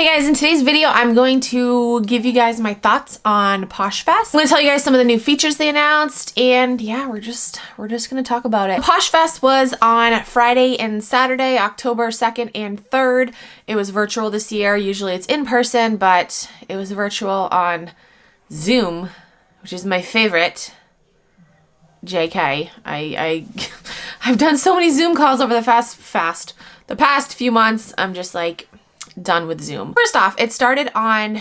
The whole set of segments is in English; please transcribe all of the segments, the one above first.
Hey guys, in today's video, I'm going to give you guys my thoughts on Posh Fest. I'm going to tell you guys some of the new features they announced, and yeah, we're just going to talk about it. Posh Fest was on Friday and Saturday, October 2nd and 3rd. It was virtual this year. Usually it's in person, but it was virtual on Zoom, which is my favorite. JK. I've done so many Zoom calls over the past few months. I'm just like done with Zoom. First off, it started on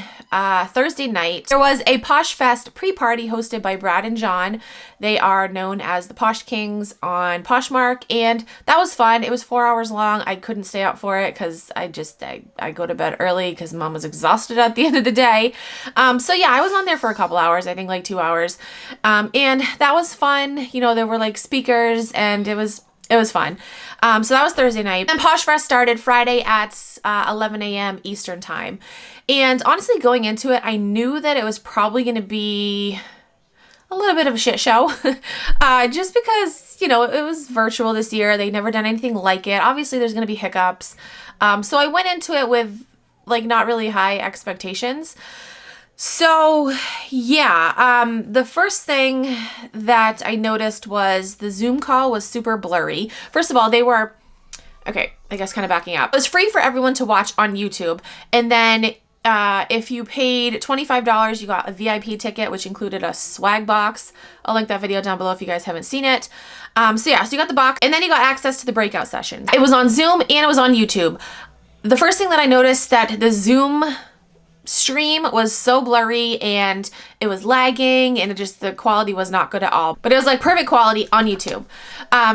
Thursday night. There was a Posh Fest pre-party hosted by Brad and John. They are known as the Posh Kings on Poshmark, and that was fun. It was 4 hours long. I couldn't stay up for it because I go to bed early because mom was exhausted at the end of the day. So yeah, I was on there for a couple hours, I think like 2 hours. And that was fun. You know, there were like speakers and it was fun. So that was Thursday night. And Posh Fest started Friday at 11 a.m. Eastern time. And honestly, going into it, I knew that it was probably going to be a little bit of a shit show. Just because, you know, it was virtual this year. They'd never done anything like it. Obviously, there's going to be hiccups. So I went into it with like not really high expectations. So yeah, the first thing that I noticed was the Zoom call was super blurry. First of all, okay, I guess kind of backing up. It was free for everyone to watch on YouTube. And then if you paid $25, you got a VIP ticket, which included a swag box. I'll link that video down below if you guys haven't seen it. So yeah, so you got the box and then you got access to the breakout session. It was on Zoom and it was on YouTube. The first thing that I noticed that the Zoom stream was so blurry and it was lagging and the quality was not good at all, but it was like perfect quality on YouTube.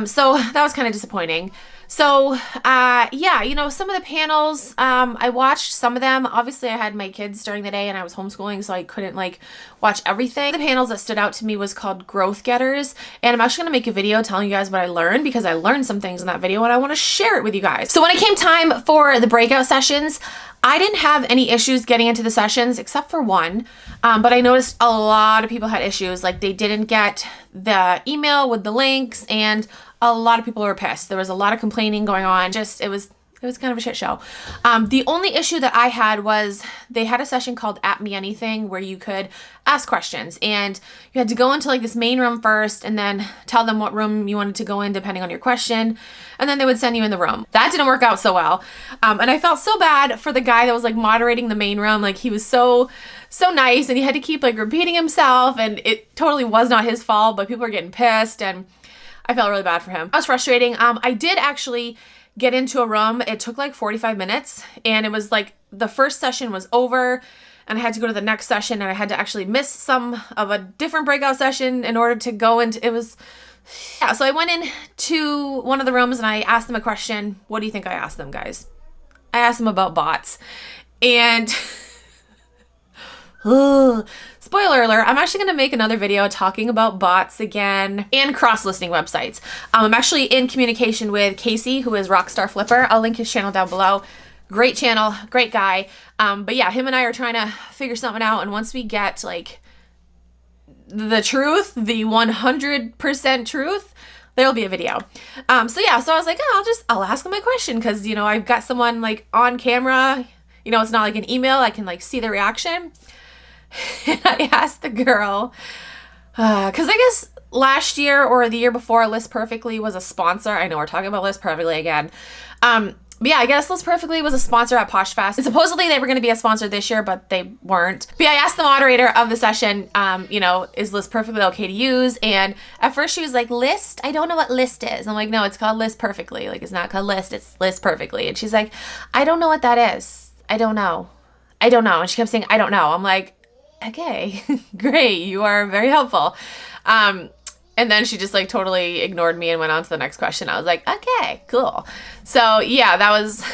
So that was kind of disappointing. So yeah, you know, some of the panels, I watched some of them. Obviously I had my kids during the day and I was homeschooling, so I couldn't like watch everything. The panels that stood out to me was called Growth Getters, and I'm actually gonna make a video telling you guys what I learned because I learned some things in that video and I want to share it with you guys. So when it came time for the breakout sessions, I didn't have any issues getting into the sessions except for one, but I noticed a lot of people had issues. Like they didn't get the email with the links, and a lot of people were pissed. There was a lot of complaining going on. It was kind of a shit show. The only issue that I had was they had a session called At Me Anything where you could ask questions, and you had to go into like this main room first and then tell them what room you wanted to go in depending on your question, and then they would send you in the room. That didn't work out so well. And I felt so bad for the guy that was like moderating the main room. Like he was so nice and he had to keep like repeating himself, and it totally was not his fault, but people were getting pissed and I felt really bad for him. That was frustrating. I did actually get into a room. It took like 45 minutes and it was like the first session was over and I had to go to the next session, and I had to actually miss some of a different breakout session in order to go into yeah. So I went into one of the rooms and I asked them a question. What do you think I asked them, guys? I asked them about bots, and spoiler alert, I'm actually going to make another video talking about bots again and cross-listing websites. I'm actually in communication with Casey, who is Rockstar Flipper. I'll link his channel down below. Great channel, great guy. But yeah, him and I are trying to figure something out, and once we get like the truth, the 100% truth, there'll be a video. So yeah, so I was like, oh, I'll ask him my question because, you know, I've got someone like on camera. You know, it's not like an email. I can like see the reaction. And I asked the girl, because I guess last year or the year before, List Perfectly was a sponsor. I know we're talking about List Perfectly again. But yeah, I guess List Perfectly was a sponsor at Posh Fest. And supposedly they were going to be a sponsor this year, but they weren't. But yeah, I asked the moderator of the session, you know, is List Perfectly okay to use? And at first she was like, List? I don't know what List is. I'm like, no, it's called List Perfectly. Like, it's not called List, it's List Perfectly. And she's like, I don't know what that is. I don't know. And she kept saying, I don't know. I'm like, okay, great. You are very helpful. And then she just like totally ignored me and went on to the next question. I was like, okay, cool. So yeah, that was,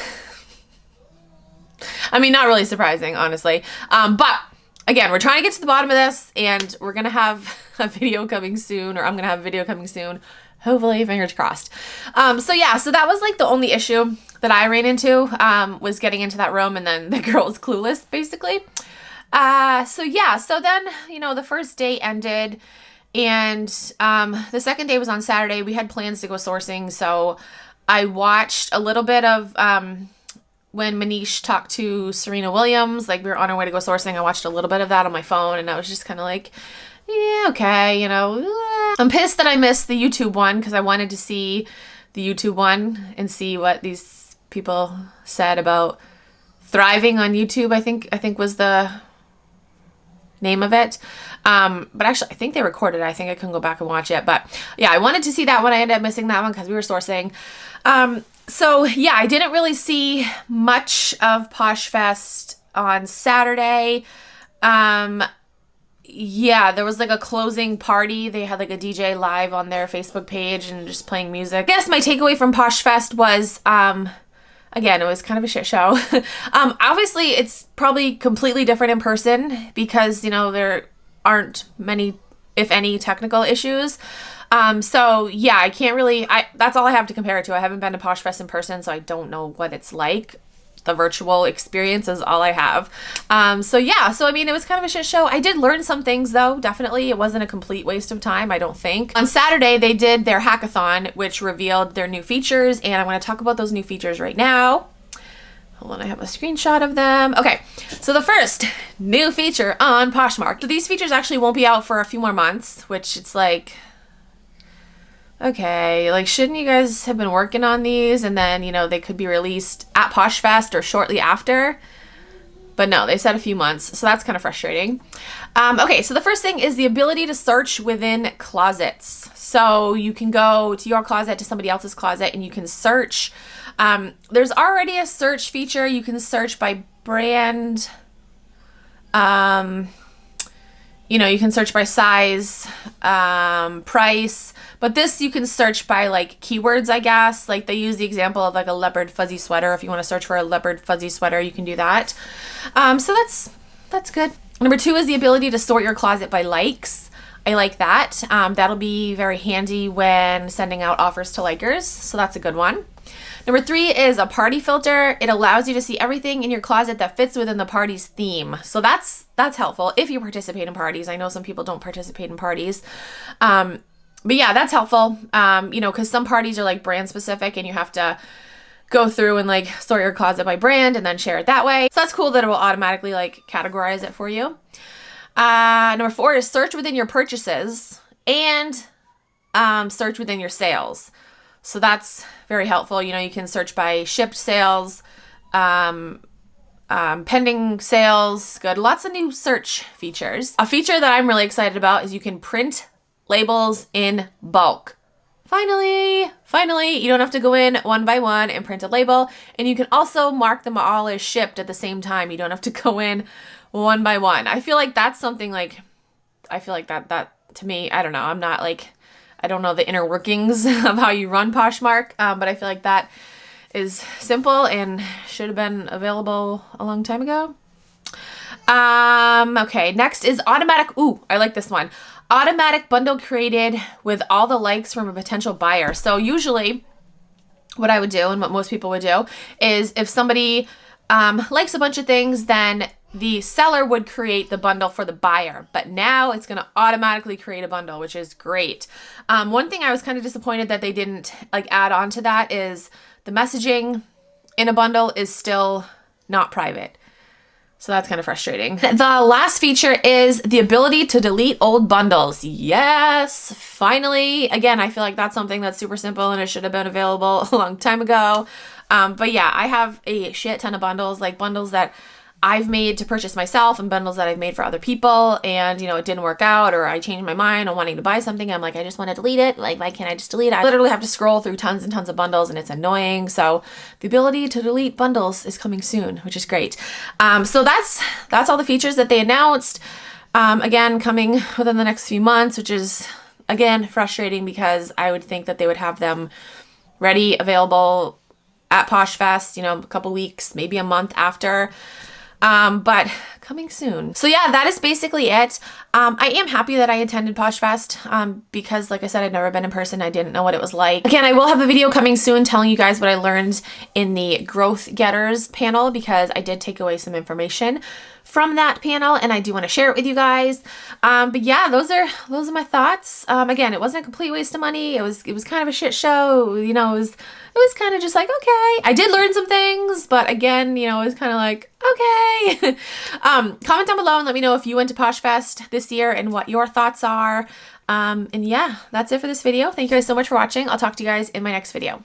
I mean, not really surprising, honestly. But again, we're trying to get to the bottom of this, and we're going to have a video coming soon, or I'm going to have a video coming soon. Hopefully, fingers crossed. So yeah, so that was like the only issue that I ran into, was getting into that room, and then the girl was clueless, basically. So yeah, so then, you know, the first day ended, and the second day was on Saturday. We had plans to go sourcing, so I watched a little bit of when Manish talked to Serena Williams, like we were on our way to go sourcing. I watched a little bit of that on my phone and I was just kind of like, yeah, okay, you know. I'm pissed that I missed the YouTube one because I wanted to see the YouTube one and see what these people said about thriving on YouTube, I think was the name of it. But actually, I think they recorded it. I think I couldn't go back and watch it. But yeah, I wanted to see that one. I ended up missing that one because we were sourcing. So yeah, I didn't really see much of Posh Fest on Saturday. Yeah, there was like a closing party. They had like a DJ live on their Facebook page and just playing music. I guess my takeaway from Posh Fest was, again, it was kind of a shit show. Obviously, it's probably completely different in person because, you know, there aren't many, if any, technical issues. So yeah, I can't really, that's all I have to compare it to. I haven't been to Posh Fest in person, so I don't know what it's like. The virtual experience is all I have. So yeah, so I mean, it was kind of a shit show. I did learn some things though, definitely. It wasn't a complete waste of time, I don't think. On Saturday, they did their hackathon, which revealed their new features, and I'm gonna talk about those new features right now. Hold on, I have a screenshot of them. Okay, so the first new feature on Poshmark. So these features actually won't be out for a few more months, which it's like, okay, like shouldn't you guys have been working on these and then, you know, they could be released at Posh Fest or shortly after? But no, they said a few months, so that's kind of frustrating. Okay, so the first thing is the ability to search within closets. So you can go to your closet, to somebody else's closet, and you can search. There's already a search feature. You can search by brand. You know, you can search by size, price, but this you can search by like keywords, I guess. Like they use the example of like a leopard fuzzy sweater. If you want to search for a leopard fuzzy sweater, you can do that. So that's good. Number 2 is the ability to sort your closet by likes. I like that. That'll be very handy when sending out offers to likers. So that's a good one. Number 3 is a party filter. It allows you to see everything in your closet that fits within the party's theme. So that's helpful if you participate in parties. I know some people don't participate in parties. But yeah, that's helpful. You know, because some parties are like brand specific and you have to go through and like sort your closet by brand and then share it that way. So that's cool that it will automatically like categorize it for you. Number 4 is search within your purchases and search within your sales. So that's very helpful. You know, you can search by shipped sales, pending sales. Good. Lots of new search features. A feature that I'm really excited about is you can print labels in bulk. Finally, you don't have to go in one by one and print a label. And you can also mark them all as shipped at the same time. You don't have to go in one by one. I feel like that's something like, I feel like that to me, I don't know. I'm not like, I don't know the inner workings of how you run Poshmark, but I feel like that is simple and should have been available a long time ago. Okay, next is automatic. Ooh, I like this one. Automatic bundle created with all the likes from a potential buyer. So usually what I would do and what most people would do is if somebody likes a bunch of things, then the seller would create the bundle for the buyer, but now it's going to automatically create a bundle, which is great. One thing I was kind of disappointed that they didn't like add on to that is the messaging in a bundle is still not private. So that's kind of frustrating. The last feature is the ability to delete old bundles. Yes, finally. Again, I feel like that's something that's super simple and it should have been available a long time ago. But yeah, I have a shit ton of bundles, like bundles that I've made to purchase myself and bundles that I've made for other people, and you know, it didn't work out or I changed my mind on wanting to buy something. I'm like, I just want to delete it. Like, why can't I just delete it? I literally have to scroll through tons and tons of bundles and it's annoying. So the ability to delete bundles is coming soon, which is great. So that's all the features that they announced. Again, coming within the next few months, which is again frustrating because I would think that they would have them ready, available at Posh Fest, you know, a couple weeks, maybe a month after. But coming soon. So yeah, that is basically it. I am happy that I attended Posh Fest because like I said, I'd never been in person. I didn't know what it was like. Again, I will have a video coming soon telling you guys what I learned in the Growth Getters panel because I did take away some information from that panel and I do want to share it with you guys. But yeah, those are my thoughts. Again, it wasn't a complete waste of money. It was kind of a shit show. You know, it was kind of just like, okay. I did learn some things, but again, you know, it was kind of like, okay. Comment down below and let me know if you went to Posh Fest this year and what your thoughts are. And yeah, that's it for this video. Thank you guys so much for watching. I'll talk to you guys in my next video.